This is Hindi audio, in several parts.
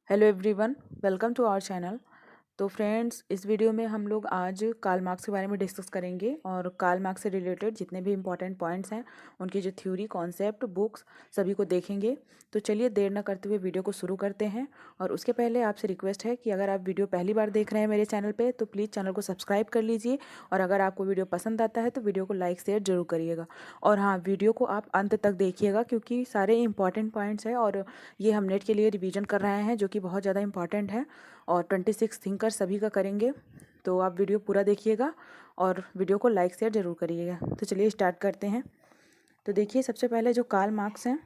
Hello everyone, welcome to our channel. तो फ्रेंड्स, इस वीडियो में हम लोग आज कार्ल मार्क्स के बारे में डिस्कस करेंगे और कार्ल मार्क्स से रिलेटेड जितने भी इम्पॉर्टेंट पॉइंट्स हैं उनकी जो थ्योरी, कॉन्सेप्ट, बुक्स सभी को देखेंगे। तो चलिए देर न करते हुए वीडियो को शुरू करते हैं। और उसके पहले आपसे रिक्वेस्ट है कि अगर आप वीडियो पहली बार देख रहे हैं मेरे चैनल पर तो प्लीज़ चैनल को सब्सक्राइब कर लीजिए। और अगर आपको वीडियो पसंद आता है तो वीडियो को लाइक शेयर जरूर करिएगा। और हाँ, वीडियो को आप अंत तक देखिएगा क्योंकि सारे इंपॉर्टेंट पॉइंट्स हैं और ये हम नेट के लिए रिवीजन कर रहे हैं जो कि बहुत ज़्यादा इंपॉर्टेंट है। और 26 थिंकर सभी का करेंगे, तो आप वीडियो पूरा देखिएगा और वीडियो को लाइक शेयर ज़रूर करिएगा। तो चलिए स्टार्ट करते हैं। तो देखिए, सबसे पहले जो कार्ल मार्क्स हैं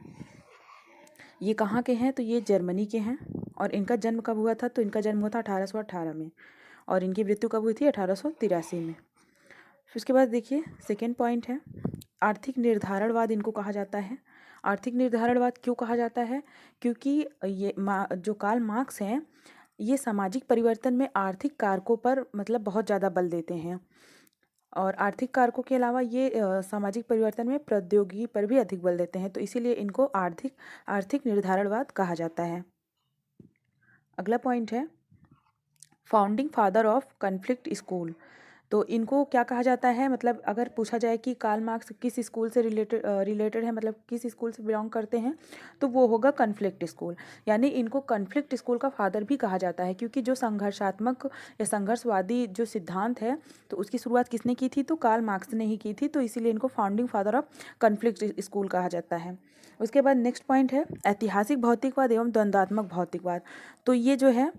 ये कहाँ के हैं? तो ये जर्मनी के हैं। और इनका जन्म कब हुआ था? तो इनका जन्म हुआ था 1818 में और इनकी मृत्यु कब हुई थी? 1883 में। फिर उसके बाद देखिए, सेकेंड पॉइंट है आर्थिक निर्धारणवाद इनको कहा जाता है। आर्थिक निर्धारणवाद क्यों कहा जाता है? क्योंकि ये जो कार्ल मार्क्स हैं ये सामाजिक परिवर्तन में आर्थिक कारकों पर मतलब बहुत ज़्यादा बल देते हैं। और आर्थिक कारकों के अलावा ये सामाजिक परिवर्तन में प्रौद्योगिकी पर भी अधिक बल देते हैं, तो इसीलिए इनको आर्थिक निर्धारणवाद कहा जाता है। अगला पॉइंट है founding father of conflict school. तो इनको क्या कहा जाता है? मतलब अगर पूछा जाए कि कार्ल मार्क्स किस स्कूल से रिलेटेड है, मतलब किस स्कूल से बिलोंग करते हैं, तो वो होगा कॉन्फ्लिक्ट स्कूल। यानी इनको कॉन्फ्लिक्ट स्कूल का फादर भी कहा जाता है क्योंकि जो संघर्षात्मक या संघर्षवादी जो सिद्धांत है तो उसकी शुरुआत किसने की थी? तो कार्ल मार्क्स ने ही की थी, तो इसीलिए इनको founding father of conflict school कहा जाता है। उसके बाद नेक्स्ट पॉइंट है ऐतिहासिक भौतिकवाद एवं द्वंद्वात्मक भौतिकवाद। तो ये जो है,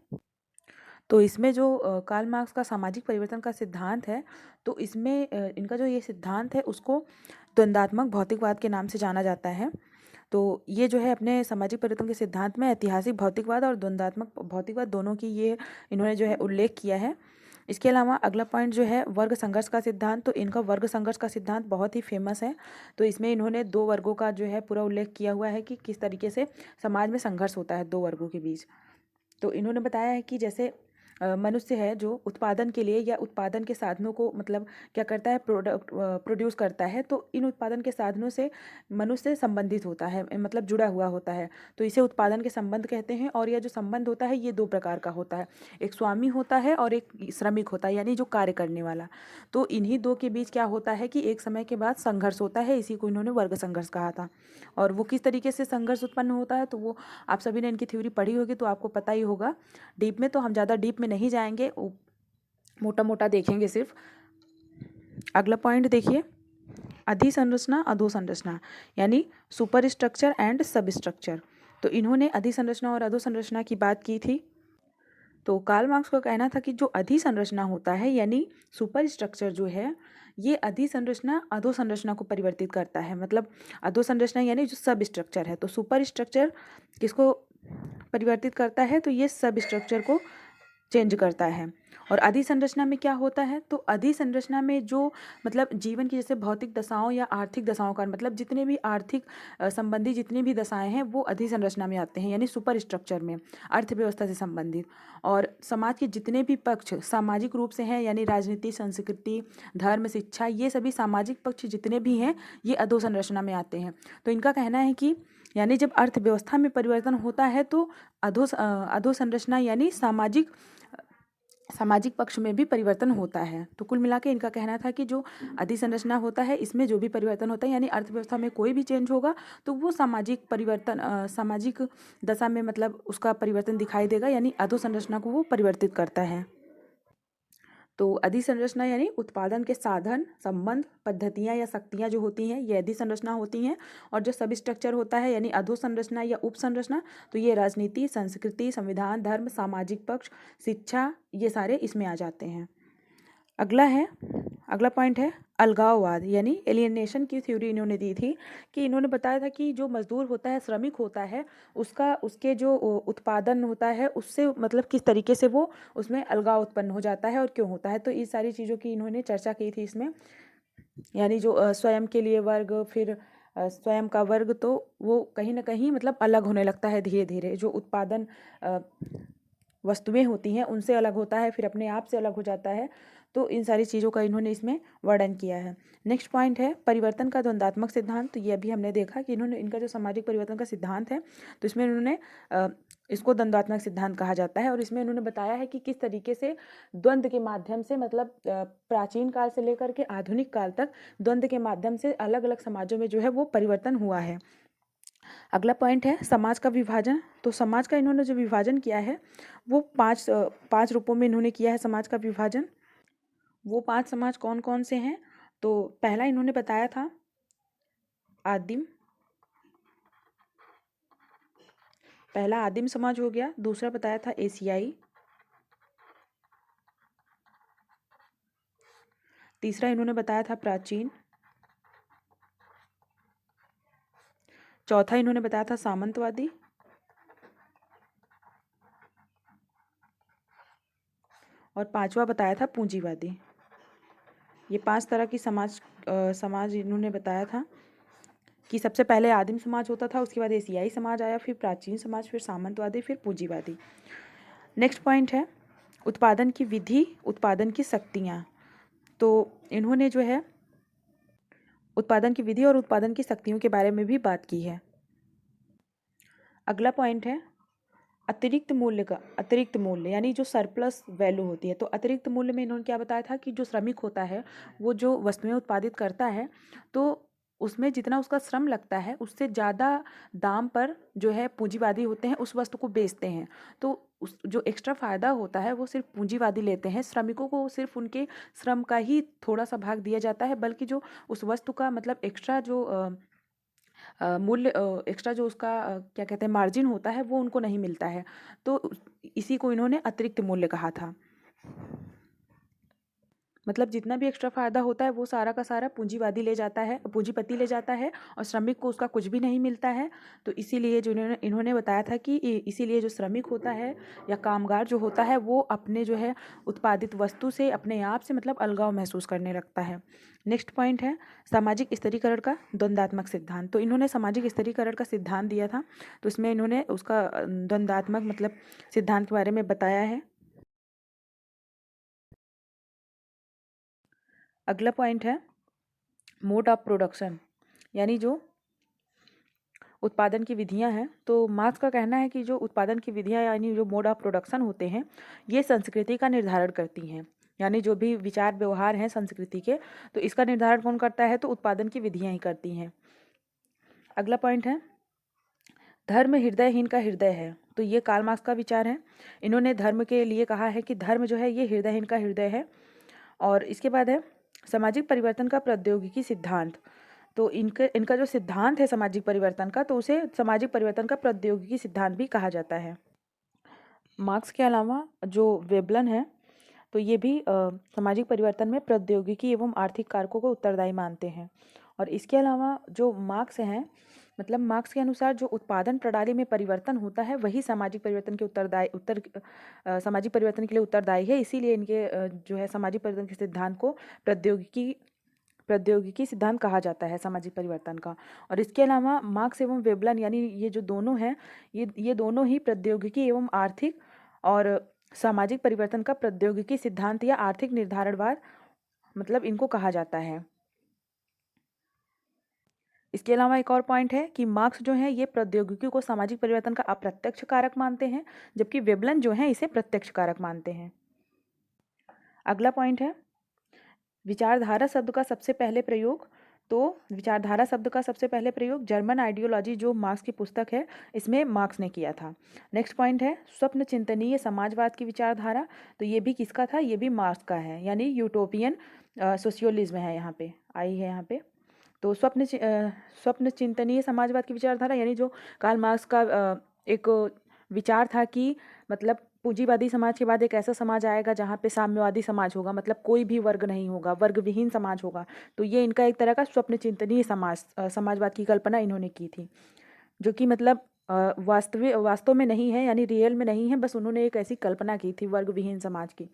तो इसमें जो कार्ल मार्क्स का सामाजिक परिवर्तन का सिद्धांत है तो इसमें इनका जो ये सिद्धांत है उसको द्वंद्वात्मक भौतिकवाद के नाम से जाना जाता है। तो ये जो है अपने सामाजिक परिवर्तन के सिद्धांत में ऐतिहासिक भौतिकवाद और द्वंद्वात्मक भौतिकवाद दोनों की ये इन्होंने जो है उल्लेख किया है। इसके अलावा अगला पॉइंट जो है वर्ग संघर्ष का सिद्धांत। तो इनका वर्ग संघर्ष का सिद्धांत बहुत ही फेमस है। तो इसमें इन्होंने दो वर्गों का जो है पूरा उल्लेख किया हुआ है कि किस तरीके से समाज में संघर्ष होता है दो वर्गों के बीच। तो इन्होंने बताया है कि जैसे मनुष्य है जो उत्पादन के लिए या उत्पादन के साधनों को मतलब क्या करता है, प्रोड्यूस करता है, तो इन उत्पादन के साधनों से मनुष्य संबंधित होता है, मतलब जुड़ा हुआ होता है, तो इसे उत्पादन के संबंध कहते हैं। और यह जो संबंध होता है ये दो प्रकार का होता है, एक स्वामी होता है और एक श्रमिक होता है, यानी जो कार्य करने वाला। तो इन्हीं दो के बीच क्या होता है कि एक समय के बाद संघर्ष होता है, इसी को इन्होंने वर्ग संघर्ष कहा था। और वो किस तरीके से संघर्ष उत्पन्न होता है तो वो आप सभी ने इनकी थ्योरी पढ़ी होगी तो आपको पता ही होगा। डीप में तो हम ज़्यादा डीप में नहीं जाएंगे, मोटा मोटा देखेंगे सिर्फ। अगला पॉइंट देखिए अधिसंरचना अधोसंरचना, यानी सुपर स्ट्रक्चर एंड सब स्ट्रक्चर। तो इन्होंने अधिसंरचना और अधोसंरचना की बात की थी। तो कार्ल मार्क्स का कहना था कि जो अधिसंरचना होता है यानी सुपर स्ट्रक्चर जो है ये अधिसंरचना अधोसंरचना को परिवर्तित करता है। मतलब अधोसंरचना यानी जो सब स्ट्रक्चर है, तो सुपर स्ट्रक्चर किसको परिवर्तित करता है? तो ये सब स्ट्रक्चर को चेंज करता है। और अधिसंरचना में क्या होता है? तो अधिसंरचना में जो मतलब जीवन की जैसे भौतिक दशाओं या आर्थिक दशाओं का मतलब जितने भी आर्थिक संबंधी जितनी भी दशाएं हैं वो अधिसंरचना में आते हैं, यानी सुपर स्ट्रक्चर में, अर्थव्यवस्था से संबंधित। और समाज के जितने भी पक्ष सामाजिक रूप से हैं, यानी राजनीति, संस्कृति, धर्म, शिक्षा, ये सभी सामाजिक पक्ष जितने भी हैं ये अधोसंरचना में आते हैं। तो इनका कहना है कि यानी जब अर्थव्यवस्था में परिवर्तन होता है तो अधोसंरचना यानी सामाजिक पक्ष में भी परिवर्तन होता है। तो कुल मिला के इनका कहना था कि जो अधिसंरचना होता है इसमें जो भी परिवर्तन होता है यानी अर्थव्यवस्था में कोई भी चेंज होगा तो वो सामाजिक परिवर्तन सामाजिक दशा में मतलब उसका परिवर्तन दिखाई देगा, यानी अधोसंरचना को वो परिवर्तित करता है। तो अधिसंरचना यानी उत्पादन के साधन, संबंध, पद्धतियाँ या शक्तियाँ जो होती हैं ये अधिसंरचना होती हैं। और जो सब स्ट्रक्चर होता है यानी अधोसंरचना या उपसंरचना, तो ये राजनीति, संस्कृति, संविधान, धर्म, सामाजिक पक्ष, शिक्षा, ये सारे इसमें आ जाते हैं। अगला पॉइंट है अलगाववाद, यानी एलियनेशन की थ्योरी इन्होंने दी थी। कि इन्होंने बताया था कि जो मजदूर होता है, श्रमिक होता है, उसके जो उत्पादन होता है उससे मतलब किस तरीके से वो उसमें अलगाव उत्पन्न हो जाता है और क्यों होता है। तो इस सारी चीज़ों की इन्होंने चर्चा की थी इसमें। यानी जो स्वयं के लिए वर्ग, फिर स्वयं का वर्ग, तो वो कहीं ना कहीं मतलब अलग होने लगता है धीरे धीरे। जो उत्पादन वस्तुएं होती हैं उनसे अलग होता है, फिर अपने आप से अलग हो जाता है। तो इन सारी चीज़ों का इन्होंने इसमें वर्णन किया है। नेक्स्ट पॉइंट है परिवर्तन का द्वंद्वात्मक सिद्धांत। तो ये अभी हमने देखा कि इन्होंने इनका जो सामाजिक परिवर्तन का सिद्धांत है तो इसमें इन्होंने इसको द्वंद्वात्मक सिद्धांत कहा जाता है। और इसमें उन्होंने बताया है कि किस तरीके से द्वंद्व के माध्यम से, मतलब प्राचीन काल से लेकर के आधुनिक काल तक द्वंद्व के माध्यम से अलग अलग समाजों में जो है वो परिवर्तन हुआ है। अगला पॉइंट है समाज का विभाजन। तो समाज का इन्होंने जो विभाजन किया है वो पांच रूपों में इन्होंने किया है समाज का विभाजन। वो 5 समाज कौन कौन से हैं? तो पहला इन्होंने बताया था आदिम, पहला आदिम समाज हो गया। दूसरा बताया था एशियाई। तीसरा इन्होंने बताया था प्राचीन। चौथा इन्होंने बताया था सामंतवादी। और पांचवा बताया था पूंजीवादी। ये 5 तरह की समाज इन्होंने बताया था कि सबसे पहले आदिम समाज होता था, उसके बाद एशियाई समाज आया, फिर प्राचीन समाज, फिर सामंतवादी, फिर पूंजीवादी। नेक्स्ट पॉइंट है उत्पादन की विधि, उत्पादन की शक्तियाँ। तो इन्होंने जो है उत्पादन की विधि और उत्पादन की शक्तियों के बारे में भी बात की है। अगला पॉइंट है अतिरिक्त मूल्य का, अतिरिक्त मूल्य यानी जो सरप्लस वैल्यू होती है। तो अतिरिक्त मूल्य में इन्होंने क्या बताया था कि जो श्रमिक होता है वो जो वस्तुएं उत्पादित करता है तो उसमें जितना उसका श्रम लगता है उससे ज़्यादा दाम पर जो है पूंजीवादी होते हैं उस वस्तु को बेचते हैं। तो उस जो एक्स्ट्रा फ़ायदा होता है वो सिर्फ पूंजीवादी लेते हैं, श्रमिकों को सिर्फ उनके श्रम का ही थोड़ा सा भाग दिया जाता है, बल्कि जो उस वस्तु का मतलब एक्स्ट्रा जो मूल्य, एक्स्ट्रा जो उसका क्या कहते हैं मार्जिन होता है वो उनको नहीं मिलता है। तो इसी को इन्होंने अतिरिक्त मूल्य कहा था। मतलब जितना भी एक्स्ट्रा फायदा होता है वो सारा का सारा पूंजीवादी ले जाता है, पूंजीपति ले जाता है और श्रमिक को उसका कुछ भी नहीं मिलता है। तो इसीलिए जो इन्होंने बताया था कि इसीलिए जो श्रमिक होता है या कामगार जो होता है वो अपने जो है उत्पादित वस्तु से अपने आप से मतलब अलगाव महसूस करने लगता है। नेक्स्ट पॉइंट है सामाजिक स्तरीकरण का द्वंद्वात्मक सिद्धांत। तो इन्होंने सामाजिक स्तरीकरण का सिद्धांत दिया था, तो इसमें इन्होंने उसका द्वंद्वात्मक मतलब सिद्धांत के बारे में बताया है। अगला पॉइंट है मोड ऑफ प्रोडक्शन, यानी जो उत्पादन की विधियां हैं। तो मार्क्स का कहना है कि जो उत्पादन की विधियां यानी जो मोड ऑफ प्रोडक्शन होते हैं ये संस्कृति का निर्धारण करती हैं। यानी जो भी विचार व्यवहार हैं संस्कृति के, तो इसका निर्धारण कौन करता है? तो उत्पादन की विधियां ही करती हैं। अगला पॉइंट है धर्म हृदयहीन का हृदय है। तो ये कार्ल मार्क्स का विचार है। इन्होंने धर्म के लिए कहा है कि धर्म जो है ये हृदयहीन का हृदय है। और इसके बाद है सामाजिक परिवर्तन का प्रौद्योगिकी सिद्धांत। तो इनका जो सिद्धांत है सामाजिक परिवर्तन का, तो उसे सामाजिक परिवर्तन का प्रौद्योगिकी सिद्धांत भी कहा जाता है। मार्क्स के अलावा जो वेबलन है तो ये भी सामाजिक परिवर्तन में प्रौद्योगिकी एवं आर्थिक कारकों को उत्तरदायी मानते हैं। और इसके अलावा जो मार्क्स हैं, मतलब मार्क्स के अनुसार जो उत्पादन प्रणाली में परिवर्तन होता है वही सामाजिक परिवर्तन के सामाजिक परिवर्तन के लिए उत्तरदायी है। इसीलिए इनके जो है सामाजिक परिवर्तन के सिद्धांत को प्रौद्योगिकी सिद्धांत कहा जाता है सामाजिक परिवर्तन का। और इसके अलावा मार्क्स एवं वेबलन यानी ये जो दोनों हैं ये दोनों ही प्रौद्योगिकी एवं आर्थिक और सामाजिक परिवर्तन का प्रौद्योगिकी सिद्धांत या आर्थिक निर्धारणवाद मतलब इनको कहा जाता है। इसके अलावा एक और पॉइंट है कि मार्क्स जो है ये प्रौद्योगिकी को सामाजिक परिवर्तन का अप्रत्यक्ष कारक मानते हैं, जबकि वेबलन जो है इसे प्रत्यक्ष कारक मानते हैं। अगला पॉइंट है विचारधारा शब्द का सबसे पहले प्रयोग। तो विचारधारा शब्द का सबसे पहले प्रयोग जर्मन आइडियोलॉजी जो मार्क्स की पुस्तक है इसमें मार्क्स ने किया था। नेक्स्ट पॉइंट है स्वप्न चिंतनीय समाजवाद की विचारधारा। तो ये भी किसका था? ये भी मार्क्स का है, यानी यूटोपियन सोशियोलिज्म है, यहाँ पे आई है यहाँ पे। तो स्वप्न चिंतनीय समाजवाद की विचारधारा यानी जो कार्ल मार्क्स का एक विचार था कि मतलब पूंजीवादी समाज के बाद एक ऐसा समाज आएगा जहाँ पे साम्यवादी समाज होगा, मतलब कोई भी वर्ग नहीं होगा, वर्ग विहीन समाज होगा। तो ये इनका एक तरह का स्वप्न चिंतनीय समाजवाद की कल्पना इन्होंने की थी, जो कि मतलब वास्तव में नहीं है, यानी रियल में नहीं है, बस उन्होंने एक ऐसी कल्पना की थी वर्ग विहीन समाज की।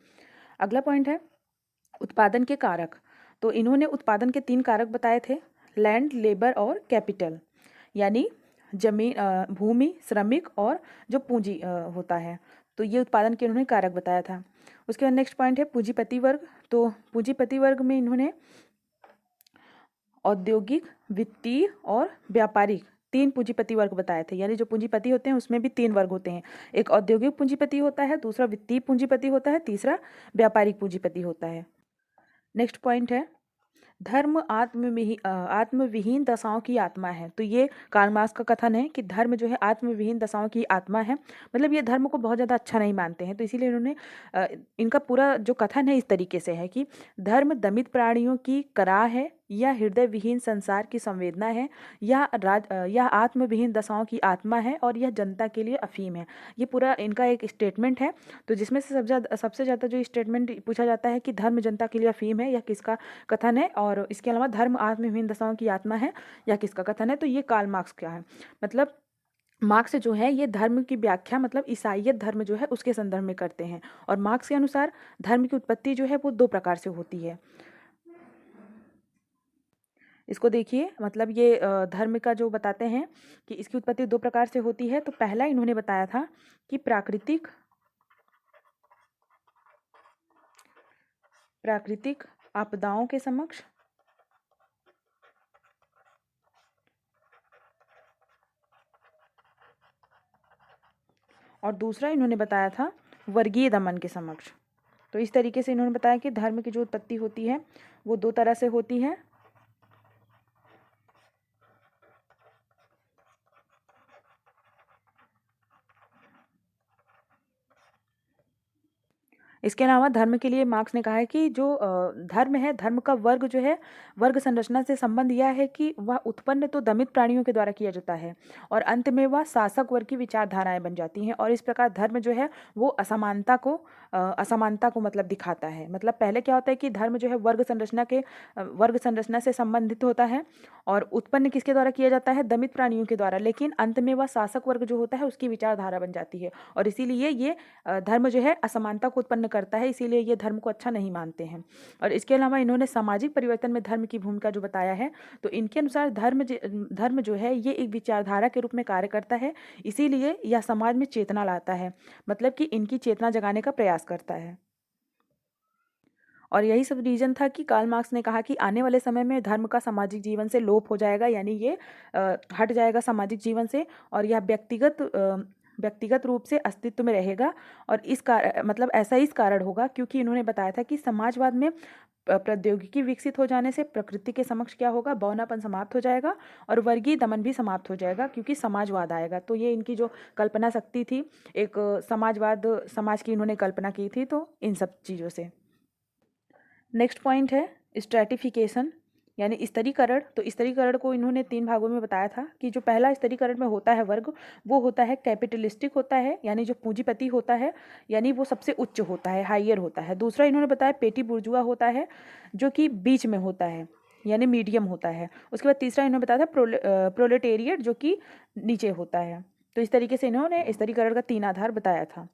अगला पॉइंट है उत्पादन के कारक। तो इन्होंने उत्पादन के 3 कारक बताए थे, लैंड, लेबर और कैपिटल, यानी जमीन, भूमि, श्रमिक और जो पूंजी होता है। तो ये उत्पादन के इन्होंने कारक बताया था। उसके बाद नेक्स्ट पॉइंट है पूंजीपति वर्ग। तो पूंजीपति वर्ग में इन्होंने औद्योगिक, वित्तीय और व्यापारिक तीन पूंजीपति वर्ग बताए थे, यानी जो पूंजीपति होते हैं उसमें भी तीन वर्ग होते हैं। एक औद्योगिक पूंजीपति होता है, दूसरा वित्तीय पूंजीपति होता है, तीसरा व्यापारिक पूंजीपति होता है। नेक्स्ट पॉइंट है, धर्म आत्मविहीन दशाओं की आत्मा है। तो ये कार्ल मार्क्स का कथन है कि धर्म जो है आत्मविहीन दशाओं की आत्मा है। मतलब ये धर्म को बहुत ज़्यादा अच्छा नहीं मानते हैं, तो इसीलिए इन्होंने इनका पूरा जो कथन है इस तरीके से है कि धर्म दमित प्राणियों की कराह है, या हृदय विहीन संसार की संवेदना है, या आत्मविहीन दशाओं की आत्मा है, और यह जनता के लिए अफीम है। ये पूरा इनका एक स्टेटमेंट है। तो जिसमें से सबसे ज़्यादा जो स्टेटमेंट पूछा जाता है कि धर्म जनता के लिए अफीम है, यह किसका कथन है, और इसके अलावा धर्म आत्मविहीन दशाओं की आत्मा है, यह किसका कथन है, तो ये कार्ल मार्क्स का है। मतलब मार्क्स जो है ये धर्म की व्याख्या मतलब ईसाईयत धर्म जो है उसके संदर्भ में करते हैं। और मार्क्स के अनुसार धर्म की उत्पत्ति जो है वो दो प्रकार से होती है। इसको देखिए, मतलब ये धर्म का जो बताते हैं कि इसकी उत्पत्ति दो प्रकार से होती है। तो पहला इन्होंने बताया था कि प्राकृतिक आपदाओं के समक्ष, और दूसरा इन्होंने बताया था वर्गीय दमन के समक्ष। तो इस तरीके से इन्होंने बताया कि धर्म की जो उत्पत्ति होती है वो दो तरह से होती है। इसके अलावा धर्म के लिए मार्क्स ने कहा है कि जो धर्म है, धर्म का वर्ग जो है, वर्ग संरचना से संबंध यह है कि वह उत्पन्न तो दमित प्राणियों के द्वारा किया जाता है और अंत में वह शासक वर्ग की विचारधाराएं बन जाती हैं। और इस प्रकार धर्म जो है वो असमानता को मतलब दिखाता है। मतलब पहले क्या होता है कि धर्म जो है वर्ग संरचना से संबंधित होता है और उत्पन्न किसके द्वारा किया जाता है, दमित प्राणियों के द्वारा, लेकिन अंत में वह शासक वर्ग जो होता है उसकी विचारधारा बन जाती है। और इसीलिए ये धर्म जो है असमानता को उत्पन्न करता है, इसीलिए ये धर्म को अच्छा नहीं मानते हैं। और इसके अलावा इन्होंने सामाजिक परिवर्तन में धर्म की भूमिका जो बताया है, तो इनके अनुसार धर्म जो है ये एक विचारधारा के रूप में कार्य करता है, इसीलिए यह समाज में चेतना लाता है, मतलब कि इनकी चेतना जगाने का प्रयास करता है। और यही सब रीजन था कि कार्ल मार्क्स ने कहा कि आने वाले समय में धर्म का सामाजिक जीवन से लोप हो जाएगा, यानी ये हट जाएगा सामाजिक जीवन से, और यह व्यक्तिगत रूप से अस्तित्व में रहेगा। और मतलब ऐसा इस कारण होगा क्योंकि इन्होंने बताया था कि समाजवाद में प्रौद्योगिकी विकसित हो जाने से प्रकृति के समक्ष क्या होगा, बौनापन समाप्त हो जाएगा और वर्गीय दमन भी समाप्त हो जाएगा क्योंकि समाजवाद आएगा। तो ये इनकी जो कल्पना शक्ति थी, एक समाज की इन्होंने कल्पना की थी, तो इन सब चीज़ों से। नेक्स्ट पॉइंट है स्ट्रैटिफिकेशन, यानी स्तरीकरण। तो स्तरीकरण को इन्होंने तीन भागों में बताया था कि जो पहला स्तरीकरण में होता है वर्ग, वो होता है कैपिटलिस्टिक होता है, यानी जो पूंजीपति होता है, यानी वो सबसे उच्च होता है, हाइयर होता है। दूसरा इन्होंने बताया पेटी बुर्जुआ होता है, जो कि बीच में होता है, यानी मीडियम होता है। उसके बाद तीसरा इन्होंने बताया था प्रोलेटेरिएट, जो कि नीचे होता है। तो इस तरीके से इन्होंने स्तरीकरण का तीन आधार बताया था।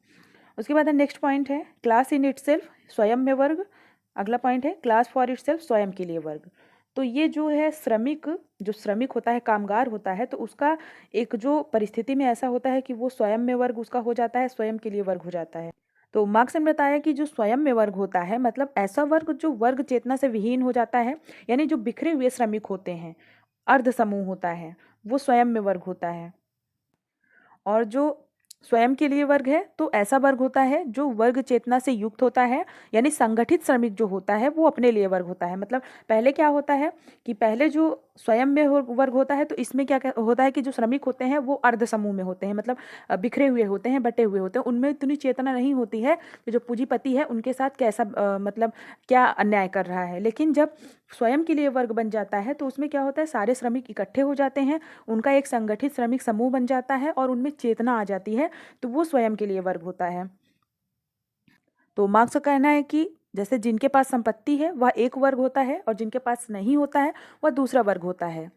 उसके बाद नेक्स्ट पॉइंट है क्लास इन इटसेल्फ, स्वयं में वर्ग। अगला पॉइंट है क्लास फॉर इटसेल्फ, स्वयं के लिए वर्ग। तो ये जो है जो श्रमिक होता है, कामगार होता है, तो उसका एक जो परिस्थिति में ऐसा होता है कि वो स्वयं में वर्ग उसका हो जाता है, स्वयं के लिए वर्ग हो जाता है। तो मार्क्स ने बताया कि जो स्वयं में वर्ग होता है, मतलब ऐसा वर्ग जो वर्ग चेतना से विहीन हो जाता है, यानी जो बिखरे हुए श्रमिक होते हैं, अर्ध समूह होता है, वो स्वयं में वर्ग होता है। और जो स्वयं के लिए वर्ग है, तो ऐसा वर्ग होता है जो वर्ग चेतना से युक्त होता है, यानी संगठित श्रमिक जो होता है वो अपने लिए वर्ग होता है। मतलब पहले क्या होता है कि पहले जो स्वयं में वर्ग होता है, तो इसमें क्या होता है कि जो श्रमिक होते हैं वो अर्ध समूह में होते हैं, मतलब बिखरे हुए होते हैं, बटे हुए होते हैं, उनमें इतनी चेतना नहीं होती है कि जो पूंजीपति है उनके साथ कैसा मतलब क्या अन्याय कर रहा है। लेकिन जब स्वयं के लिए वर्ग बन जाता है, तो उसमें क्या होता है, सारे श्रमिक इकट्ठे हो जाते हैं, उनका एक संगठित श्रमिक समूह बन जाता है और उनमें चेतना आ जाती है, तो वो स्वयं के लिए वर्ग होता है। तो मार्क्स का कहना है कि जैसे जिनके पास संपत्ति है वह एक वर्ग होता है और जिनके पास नहीं होता है वह दूसरा वर्ग होता है।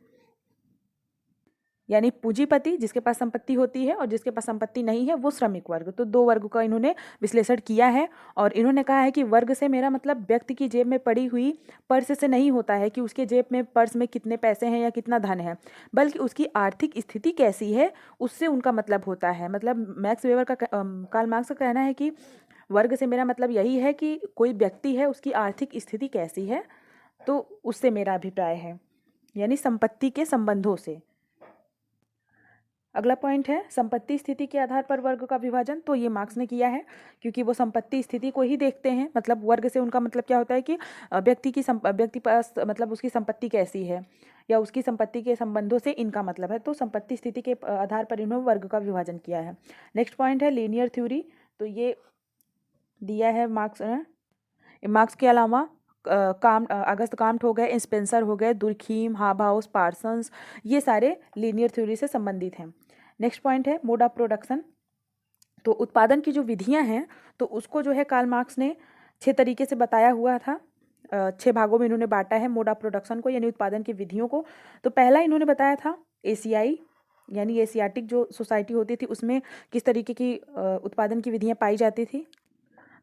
यानी पूंजीपति जिसके पास संपत्ति होती है और जिसके पास संपत्ति नहीं है वो श्रमिक वर्ग। तो दो वर्ग का इन्होंने विश्लेषण किया है और इन्होंने कहा है कि वर्ग से मेरा मतलब व्यक्ति की जेब में पड़ी हुई पर्स से नहीं होता है कि उसके जेब में पर्स में कितने पैसे हैं या कितना धन है, बल्कि उसकी आर्थिक स्थिति कैसी है उससे उनका मतलब होता है। मतलब कार्ल मार्क्स का कहना है कि वर्ग से मेरा मतलब यही है कि कोई व्यक्ति है उसकी आर्थिक स्थिति कैसी है, तो उससे मेरा अभिप्राय है, यानी संपत्ति के संबंधों से। अगला पॉइंट है संपत्ति स्थिति के आधार पर वर्ग का विभाजन। तो ये मार्क्स ने किया है क्योंकि वो संपत्ति स्थिति को ही देखते हैं। मतलब वर्ग से उनका मतलब क्या होता है कि व्यक्ति पास मतलब उसकी संपत्ति कैसी है या उसकी संपत्ति के संबंधों से इनका मतलब है। तो संपत्ति स्थिति के आधार पर इन्होंने वर्ग का विभाजन किया है। नेक्स्ट पॉइंट है लीनियर थ्योरी। तो ये दिया है मार्क्स के अलावा अगस्त काम्ट हो गए, स्पेंसर हो गए, दुर्खीम, हाबहाउस, पार्सन्स, ये सारे लीनियर थ्योरी से संबंधित हैं। नेक्स्ट पॉइंट है मोड ऑफ प्रोडक्शन। तो उत्पादन की जो विधियां हैं तो उसको जो है कार्ल मार्क्स ने 6 तरीके से बताया हुआ था। 6 भागों में इन्होंने बांटा है मोड ऑफ प्रोडक्शन को, यानी उत्पादन की विधियों को। तो पहला इन्होंने बताया था एशियाई यानी एशियाटिक जो सोसाइटी होती थी उसमें किस तरीके की उत्पादन की विधियां पाई जाती थी।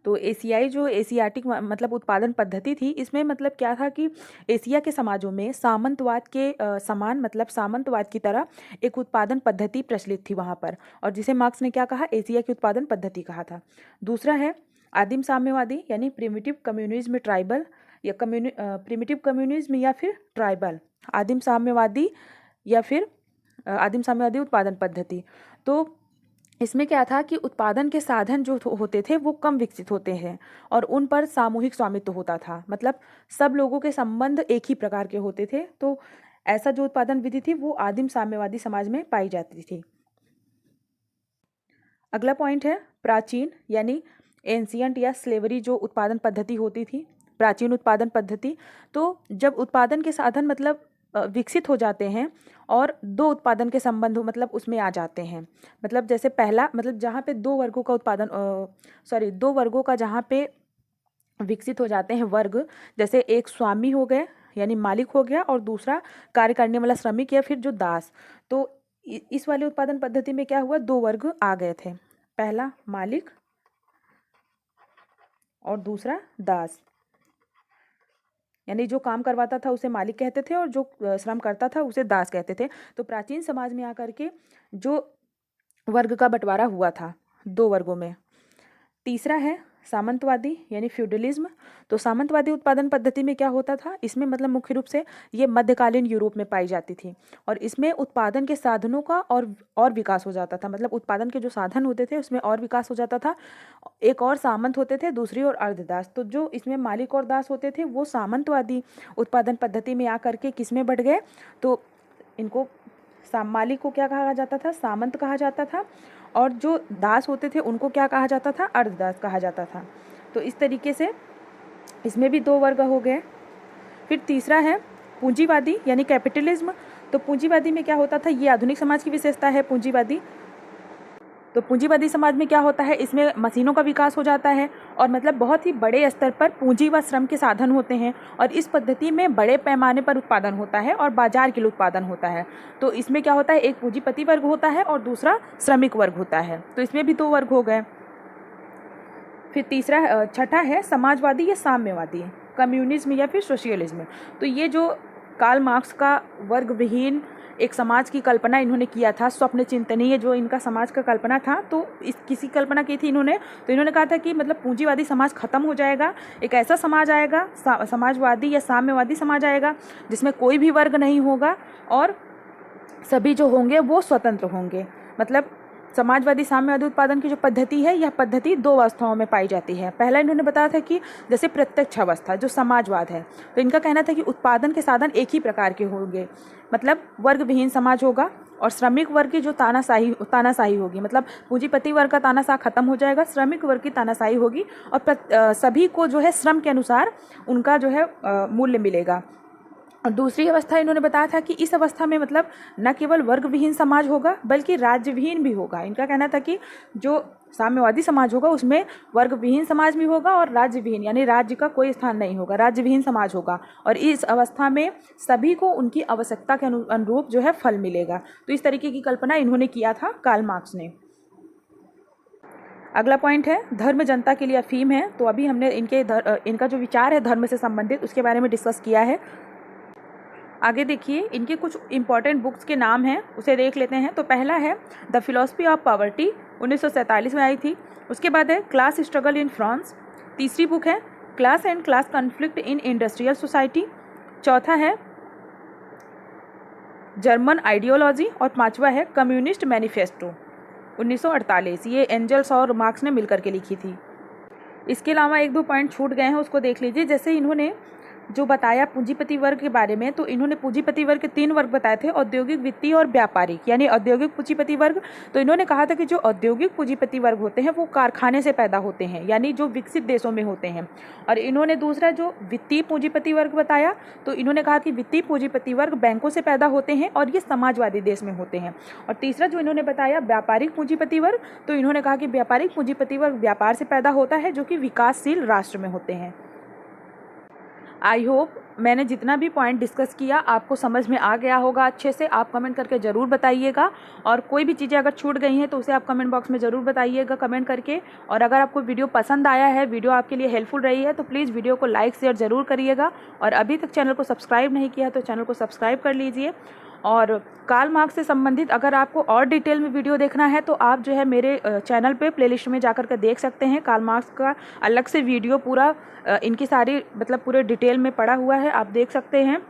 तो एशियाई जो एशियाटिक मतलब उत्पादन पद्धति थी, इसमें मतलब क्या था कि एशिया के समाजों में सामंतवाद के समान मतलब सामंतवाद की तरह एक उत्पादन पद्धति प्रचलित थी वहाँ पर, और जिसे मार्क्स ने क्या कहा, एशिया की उत्पादन पद्धति कहा था। दूसरा है आदिम साम्यवादी यानी प्रिमिटिव कम्युनिज्म ट्राइबल या प्रिमिटिव कम्युनिज्म या फिर ट्राइबल, आदिम साम्यवादी या फिर आदिम साम्यवादी उत्पादन पद्धति। तो इसमें क्या था कि उत्पादन के साधन जो होते थे वो कम विकसित होते हैं और उन पर सामूहिक स्वामित्व होता था। मतलब सब लोगों के संबंध एक ही प्रकार के होते थे। तो ऐसा जो उत्पादन विधि थी वो आदिम साम्यवादी समाज में पाई जाती थी। अगला पॉइंट है प्राचीन यानी एंशियंट या स्लेवरी जो उत्पादन पद्धति होती थी, प्राचीन उत्पादन पद्धति। तो जब उत्पादन के साधन मतलब विकसित हो जाते हैं और दो उत्पादन के संबंध मतलब उसमें आ जाते हैं। मतलब जैसे पहला मतलब जहाँ पे दो वर्गों का उत्पादन दो वर्गों का जहाँ पे विकसित हो जाते हैं वर्ग, जैसे एक स्वामी हो गए यानी मालिक हो गया और दूसरा कार्य करने वाला श्रमिक या फिर जो दास। तो इस वाले उत्पादन पद्धति में क्या हुआ, दो वर्ग आ गए थे, पहला मालिक और दूसरा दास। यानी जो काम करवाता था उसे मालिक कहते थे और जो श्रम करता था उसे दास कहते थे। तो प्राचीन समाज में आकर के जो वर्ग का बंटवारा हुआ था दो वर्गों में। तीसरा है सामंतवादी यानी फ्यूडलिज्म। तो सामंतवादी उत्पादन पद्धति में क्या होता था, इसमें मतलब मुख्य रूप से ये मध्यकालीन यूरोप में पाई जाती थी और इसमें उत्पादन के साधनों का और विकास हो जाता था। मतलब उत्पादन के जो साधन होते थे उसमें और विकास हो जाता था। एक और सामंत होते थे, दूसरी और अर्धदास। तो जो इसमें मालिक और दास होते थे वो सामंतवादी उत्पादन पद्धति में आकर के किस में बढ़ गए, तो इनको मालिक को क्या कहा जाता था, सामंत कहा जाता था, और जो दास होते थे उनको क्या कहा जाता था, अर्धदास कहा जाता था। तो इस तरीके से इसमें भी दो वर्ग हो गए। फिर तीसरा है पूंजीवादी यानी कैपिटलिज्म। तो पूंजीवादी में क्या होता था, ये आधुनिक समाज की विशेषता है पूंजीवादी। तो पूंजीवादी समाज में क्या होता है, इसमें मशीनों का विकास हो जाता है और मतलब बहुत ही बड़े स्तर पर पूंजी व श्रम के साधन होते हैं और इस पद्धति में बड़े पैमाने पर उत्पादन होता है और बाजार के लिए उत्पादन होता है। तो इसमें क्या होता है, एक पूंजीपति वर्ग होता है और दूसरा श्रमिक वर्ग होता है। तो इसमें भी दो वर्ग हो गए। फिर तीसरा छठा है समाजवादी या साम्यवादी, कम्युनिज्म या फिर सोशलिज्म। तो ये जो कार्ल मार्क्स का वर्ग विहीन एक समाज की कल्पना इन्होंने किया था, स्वप्न चिंतनीय जो इनका समाज का कल्पना था, तो इस किसी कल्पना की थी इन्होंने। तो इन्होंने कहा था कि मतलब पूंजीवादी समाज खत्म हो जाएगा, एक ऐसा समाज आएगा समाजवादी या साम्यवादी समाज आएगा जिसमें कोई भी वर्ग नहीं होगा और सभी जो होंगे वो स्वतंत्र होंगे। मतलब समाजवादी साम्यवादी उत्पादन की जो पद्धति है, यह पद्धति दो अवस्थाओं में पाई जाती है। पहला इन्होंने बताया था कि जैसे प्रत्यक्ष अवस्था जो समाजवाद है, तो इनका कहना था कि उत्पादन के साधन एक ही प्रकार के होंगे, मतलब वर्ग विहीन समाज होगा और श्रमिक वर्ग की जो तानाशाही होगी, मतलब पूंजीपति वर्ग का तानाशाह खत्म हो जाएगा, श्रमिक वर्ग की तानाशाही होगी और सभी को जो है श्रम के अनुसार उनका जो है मूल्य मिलेगा। और दूसरी अवस्था इन्होंने बताया था कि इस अवस्था में मतलब न केवल वर्ग विहीन समाज होगा बल्कि राज्य विहीन भी होगा। इनका कहना था कि जो साम्यवादी समाज होगा उसमें वर्ग विहीन समाज भी होगा और राज्य विहीन यानी राज्य का कोई स्थान नहीं होगा, राज्य विहीन समाज होगा और इस अवस्था में सभी को उनकी आवश्यकता के अनुरूप जो है फल मिलेगा। तो इस तरीके की कल्पना इन्होंने किया था कार्ल मार्क्स ने। अगला पॉइंट है धर्म जनता के लिए अफीम है। तो अभी हमने इनका जो विचार है धर्म से संबंधित उसके बारे में डिस्कस किया है। आगे देखिए इनके कुछ इंपॉर्टेंट बुक्स के नाम हैं, उसे देख लेते हैं। तो पहला है द फिलॉसफी ऑफ पॉवर्टी, 1947 में आई थी। उसके बाद है क्लास स्ट्रगल इन फ्रांस। तीसरी बुक है class and class conflict in industrial society. चौथा है जर्मन आइडियोलॉजी और पांचवा है कम्युनिस्ट मैनिफेस्टो 1948। ये एंजल्स और मार्क्स ने मिलकर के लिखी थी। इसके अलावा एक दो पॉइंट छूट गए हैं, उसको देख लीजिए। जैसे इन्होंने जो बताया पूंजीपति वर्ग के बारे में, तो इन्होंने पूंजीपति वर्ग के 3 वर्ग बताए थे, औद्योगिक, वित्तीय और व्यापारिक। यानी औद्योगिक पूंजीपति वर्ग, तो इन्होंने कहा था कि जो औद्योगिक पूंजीपति वर्ग होते हैं वो कारखाने से पैदा होते हैं, यानी जो विकसित देशों में होते हैं। और इन्होंने दूसरा जो वित्तीय पूंजीपति वर्ग बताया, तो इन्होंने कहा कि वित्तीय पूंजीपति वर्ग बैंकों से पैदा होते हैं और ये समाजवादी देश में होते हैं। और तीसरा जो इन्होंने बताया व्यापारिक पूंजीपति वर्ग, तो इन्होंने कहा कि व्यापारिक पूंजीपति वर्ग व्यापार से पैदा होता है, जो कि विकासशील राष्ट्र में होते हैं। आई होप मैंने जितना भी पॉइंट डिस्कस किया आपको समझ में आ गया होगा अच्छे से। आप कमेंट करके ज़रूर बताइएगा, और कोई भी चीज़ें अगर छूट गई हैं तो उसे आप कमेंट बॉक्स में ज़रूर बताइएगा कमेंट करके। और अगर आपको वीडियो पसंद आया है, वीडियो आपके लिए हेल्पफुल रही है, तो प्लीज़ वीडियो को लाइक शेयर ज़रूर करिएगा। और अभी तक चैनल को सब्सक्राइब नहीं किया तो चैनल को सब्सक्राइब कर लीजिए। और कार्ल मार्क्स से संबंधित अगर आपको और डिटेल में वीडियो देखना है तो आप जो है मेरे चैनल पे प्लेलिस्ट में जाकर के देख सकते हैं। कार्ल मार्क्स का अलग से वीडियो पूरा इनकी सारी मतलब पूरे डिटेल में पड़ा हुआ है, आप देख सकते हैं।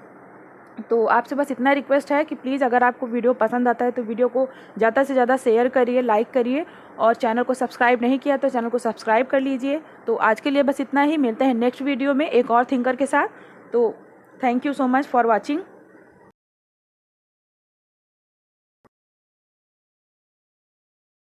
तो आपसे बस इतना रिक्वेस्ट है कि प्लीज़ अगर आपको वीडियो पसंद आता है तो वीडियो को ज़्यादा से ज़्यादा शेयर करिए, लाइक करिए, और चैनल को सब्सक्राइब नहीं किया तो चैनल को सब्सक्राइब कर लीजिए। तो आज के लिए बस इतना ही, मिलते हैं नेक्स्ट वीडियो में एक और थिंकर के साथ। तो thank you so much for watching.